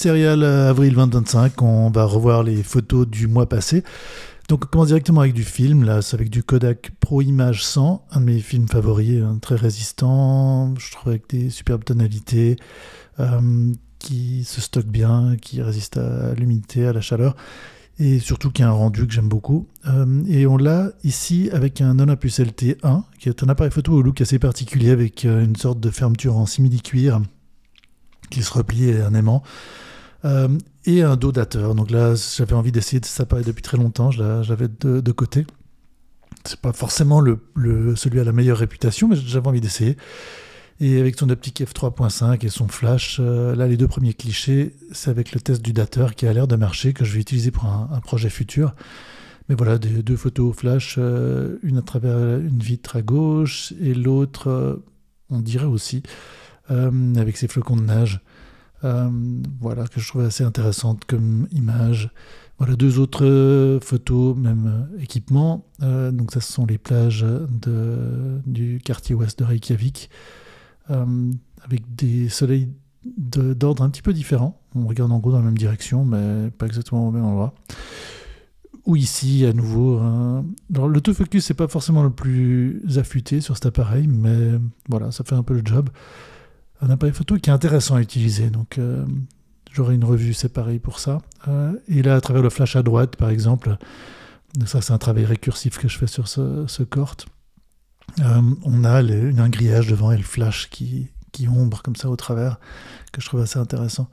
Serial avril 2025, on va revoir les photos du mois passé. Donc on commence directement avec du film, là c'est avec du Kodak Pro Image 100, un de mes films favoris, très résistant, je trouve avec des superbes tonalités, qui se stocke bien, qui résiste à l'humidité, à la chaleur, et surtout qui a un rendu que j'aime beaucoup. Et on l'a ici avec un Olympus LT1, qui est un appareil photo au look assez particulier, avec une sorte de fermeture en simili-cuir, qui se replie et un aimant, et un dos dateur. Donc là, j'avais envie d'essayer de cet appareil depuis très longtemps, je l'avais de côté. C'est pas forcément celui à la meilleure réputation, mais j'avais envie d'essayer. Et avec son optique f3.5 et son flash, là les deux premiers clichés, c'est avec le test du dateur qui a l'air de marcher, que je vais utiliser pour un projet futur. Mais voilà, deux photos au flash, une à travers une vitre à gauche et l'autre, on dirait aussi, avec ses flocons de neige. Voilà, que je trouvais assez intéressante comme image. Voilà, deux autres photos, même équipement. Donc ça, ce sont les plages du quartier ouest de Reykjavik, avec des soleils d'ordre un petit peu différent. On regarde en gros dans la même direction, mais pas exactement au même endroit. Ou ici, à nouveau, alors l'autofocus, c'est pas forcément le plus affûté sur cet appareil, mais voilà, ça fait un peu le job. Un appareil photo qui est intéressant à utiliser, donc j'aurai une revue séparée pour ça. Et là, à travers le flash à droite, par exemple, ça c'est un travail récursif que je fais sur ce Cort. On a un grillage devant et le flash qui ombre comme ça au travers, que je trouve assez intéressant.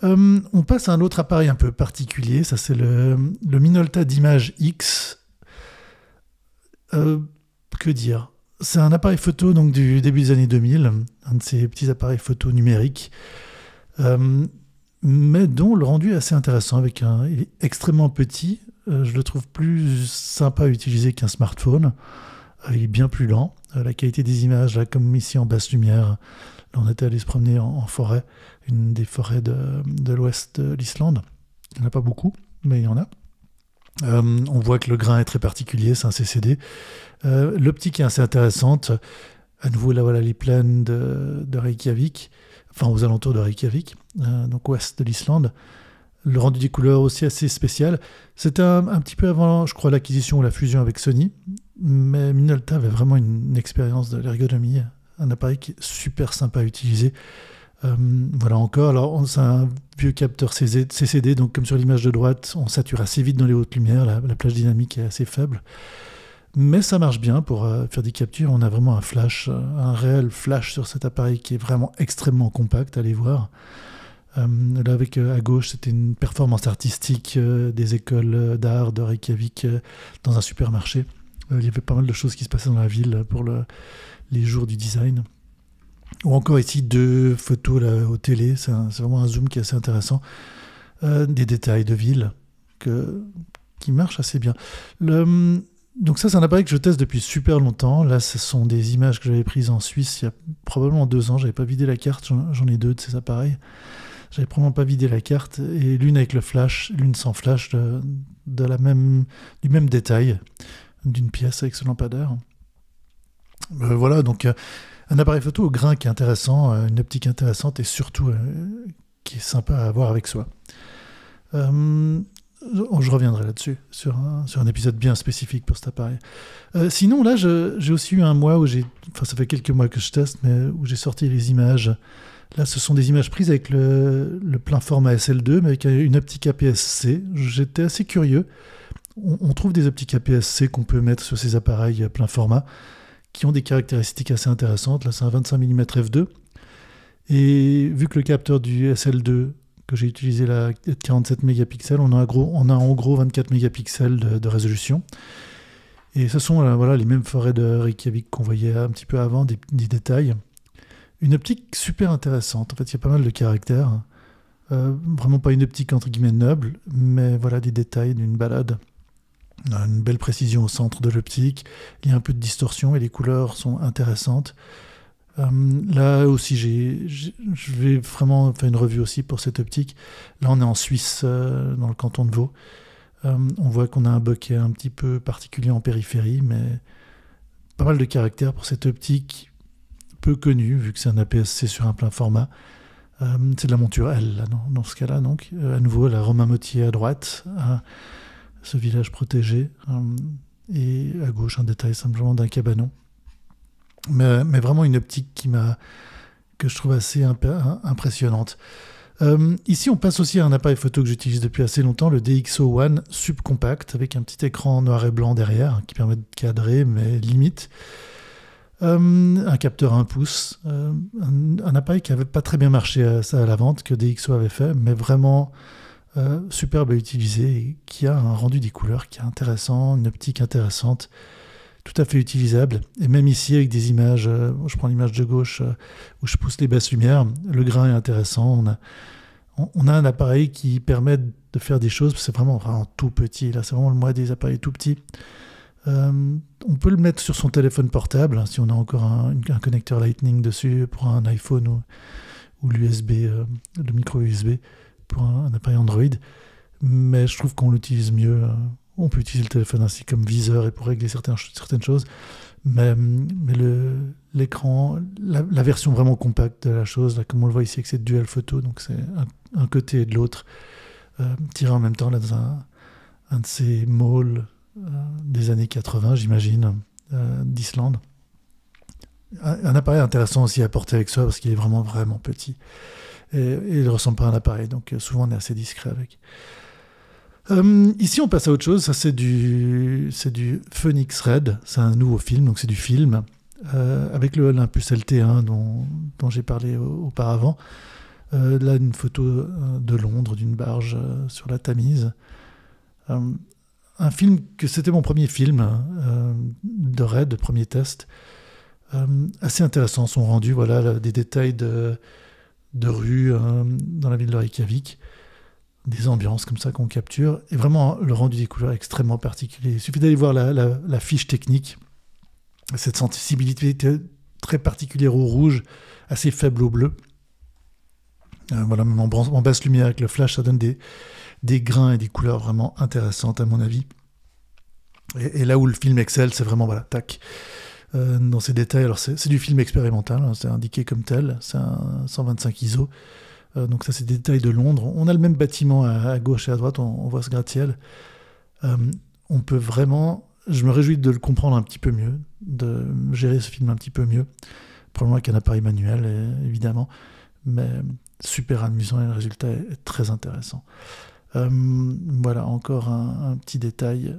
On passe à un autre appareil un peu particulier, ça c'est le Minolta d'image X. Que dire ? C'est un appareil photo donc, du début des années 2000, un de ces petits appareils photo numériques, mais dont le rendu est assez intéressant. Il est extrêmement petit, je le trouve plus sympa à utiliser qu'un smartphone. Il est bien plus lent. La qualité des images, là, comme ici en basse lumière, là, on était allé se promener en forêt, une des forêts de l'ouest de l'Islande. Il n'y en a pas beaucoup, mais il y en a. On voit que le grain est très particulier, c'est un CCD. L'optique est assez intéressante. À nouveau, là, voilà les plaines de Reykjavik, enfin aux alentours de Reykjavik, donc ouest de l'Islande. Le rendu des couleurs aussi assez spécial. C'était un petit peu avant, je crois, l'acquisition ou la fusion avec Sony, mais Minolta avait vraiment une expérience de l'ergonomie, un appareil qui est super sympa à utiliser. Voilà encore, alors c'est un vieux capteur CCD, donc comme sur l'image de droite, on sature assez vite dans les hautes lumières, la plage dynamique est assez faible, mais ça marche bien pour faire des captures. On a vraiment un flash, un réel flash sur cet appareil qui est vraiment extrêmement compact, allez voir. Là avec à gauche, c'était une performance artistique des écoles d'art de Reykjavik dans un supermarché. Il y avait pas mal de choses qui se passaient dans la ville pour les jours du design. Ou encore ici, deux photos là, aux télé, c'est vraiment un zoom qui est assez intéressant. Des détails de ville qui marchent assez bien. Donc ça, c'est un appareil que je teste depuis super longtemps. Là, ce sont des images que j'avais prises en Suisse il y a probablement 2 ans. Je n'avais pas vidé la carte, j'en ai 2 de ces appareils. J'avais probablement pas vidé la carte, et l'une avec le flash, l'une sans flash, du même détail, d'une pièce avec ce lampadaire. Voilà, donc un appareil photo au grain qui est intéressant, une optique intéressante et surtout qui est sympa à avoir avec soi. Je reviendrai là-dessus, sur un épisode bien spécifique pour cet appareil. Sinon, là, j'ai aussi eu un mois ça fait quelques mois que je teste, mais où j'ai sorti les images. Là, ce sont des images prises avec le plein format SL2, mais avec une optique APS-C. J'étais assez curieux. On trouve des optiques APS-C qu'on peut mettre sur ces appareils plein format, qui ont des caractéristiques assez intéressantes. Là, c'est un 25 mm f2. Et vu que le capteur du SL2 que j'ai utilisé là est de 47 mégapixels, on a en gros 24 mégapixels de résolution. Et ce sont voilà, les mêmes forêts de Reykjavik qu'on voyait un petit peu avant, des détails. Une optique super intéressante. En fait, il y a pas mal de caractères. Vraiment pas une optique entre guillemets noble, mais voilà des détails d'une balade. Une belle précision au centre de l'optique. Il y a un peu de distorsion et les couleurs sont intéressantes. Là aussi, je vais vraiment faire une revue aussi pour cette optique. Là, on est en Suisse, dans le canton de Vaud. On voit qu'on a un bokeh un petit peu particulier en périphérie, mais pas mal de caractères pour cette optique peu connue, vu que c'est un APS-C sur un plein format. C'est de la monture L, là, dans ce cas-là. Donc, à nouveau, la Romain Mottier à droite, ce village protégé, et à gauche, un détail simplement d'un cabanon. Mais vraiment une optique que je trouve assez impressionnante. Ici, on passe aussi à un appareil photo que j'utilise depuis assez longtemps, le DxO One subcompact, avec un petit écran noir et blanc derrière, qui permet de cadrer, mais limite. Un capteur 1 pouce, un appareil qui n'avait pas très bien marché à la vente, que DxO avait fait, mais vraiment superbe à utiliser, et qui a un rendu des couleurs qui est intéressant, une optique intéressante, tout à fait utilisable. Et même ici, avec des images, je prends l'image de gauche où je pousse les basses lumières, le grain est intéressant. On a un appareil qui permet de faire des choses, c'est vraiment tout petit, là c'est vraiment le moi des appareils tout petits. On peut le mettre sur son téléphone portable, hein, si on a encore un connecteur Lightning dessus pour un iPhone ou l'USB, le micro USB pour un appareil Android. Mais je trouve qu'on l'utilise mieux. On peut utiliser le téléphone ainsi comme viseur et pour régler certaines choses. Mais l'écran, la version vraiment compacte de la chose, là, comme on le voit ici avec cette dual photo, donc c'est un côté et de l'autre, tiré en même temps là, dans un de ces malls des années 80, j'imagine, d'Islande. Un appareil intéressant aussi à porter avec soi parce qu'il est vraiment, vraiment petit. Et il ne ressemble pas à un appareil, donc souvent on est assez discret avec. Ici, on passe à autre chose. Ça, c'est du Phoenix Red. C'est un nouveau film, donc c'est du film avec le Olympus LT1 dont j'ai parlé auparavant. Là, une photo de Londres, d'une barge sur la Tamise. Un film que c'était mon premier film de raid, premier test. Assez intéressant, son rendu, voilà, des détails de rue dans la ville de Reykjavik, des ambiances comme ça qu'on capture, et vraiment le rendu des couleurs est extrêmement particulier. Il suffit d'aller voir la fiche technique, cette sensibilité très particulière au rouge, assez faible au bleu. Voilà, même en basse lumière avec le flash, ça donne des grains et des couleurs vraiment intéressantes à mon avis. Et là où le film excelle, c'est vraiment, voilà, tac, dans ces détails. Alors c'est du film expérimental, hein, c'est indiqué comme tel, c'est un 125 ISO. Donc ça, c'est des détails de Londres. On a le même bâtiment à gauche et à droite, on voit ce gratte-ciel. On peut vraiment... Je me réjouis de le comprendre un petit peu mieux, de gérer ce film un petit peu mieux. Probablement avec un appareil manuel, évidemment. Mais super amusant et le résultat est très intéressant. Voilà, encore un petit détail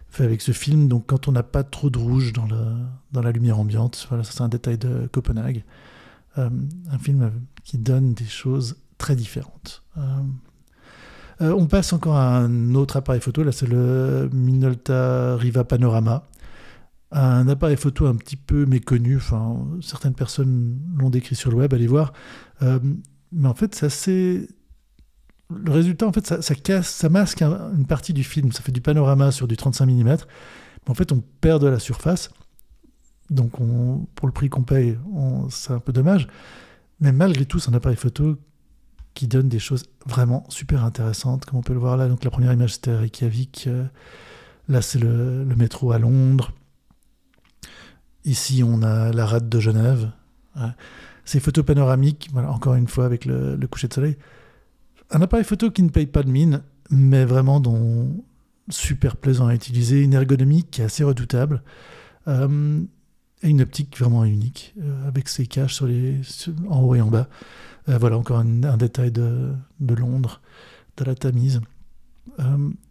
fait avec ce film. Donc quand on n'a pas trop de rouge dans la lumière ambiante, voilà, ça c'est un détail de Copenhague. Un film qui donne des choses très différentes. On passe encore à un autre appareil photo, là c'est le Minolta Riva Panorama, un appareil photo un petit peu méconnu, enfin, certaines personnes l'ont décrit sur le web, allez voir, mais en fait le résultat, en fait, ça masque une partie du film, ça fait du panorama sur du 35 mm, mais en fait on perd de la surface. Donc, pour le prix qu'on paye, c'est un peu dommage. Mais malgré tout, c'est un appareil photo qui donne des choses vraiment super intéressantes, comme on peut le voir là. Donc, la première image, c'était Reykjavik. Là, c'est le métro à Londres. Ici, on a la rade de Genève. Ces photos panoramiques, voilà, encore une fois, avec le coucher de soleil. Un appareil photo qui ne paye pas de mine, mais vraiment super plaisant à utiliser. Une ergonomie qui est assez redoutable. Et une optique vraiment unique, avec ses caches en haut et en bas. Voilà, encore un détail de Londres, de la Tamise.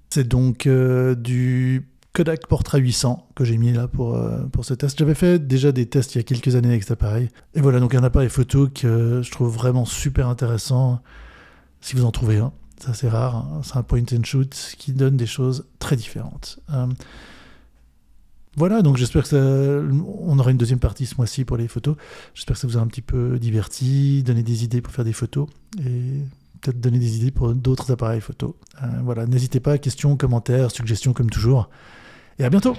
C'est donc du Kodak Portra 800 que j'ai mis là pour ce test. J'avais fait déjà des tests il y a quelques années avec cet appareil. Et voilà, donc un appareil photo que je trouve vraiment super intéressant, si vous en trouvez un. C'est assez rare, hein. C'est un point and shoot qui donne des choses très différentes. Voilà, donc j'espère on aura une deuxième partie ce mois-ci pour les photos. J'espère que ça vous a un petit peu diverti, donné des idées pour faire des photos et peut-être donner des idées pour d'autres appareils photos. Voilà, n'hésitez pas, questions, commentaires, suggestions comme toujours. Et à bientôt!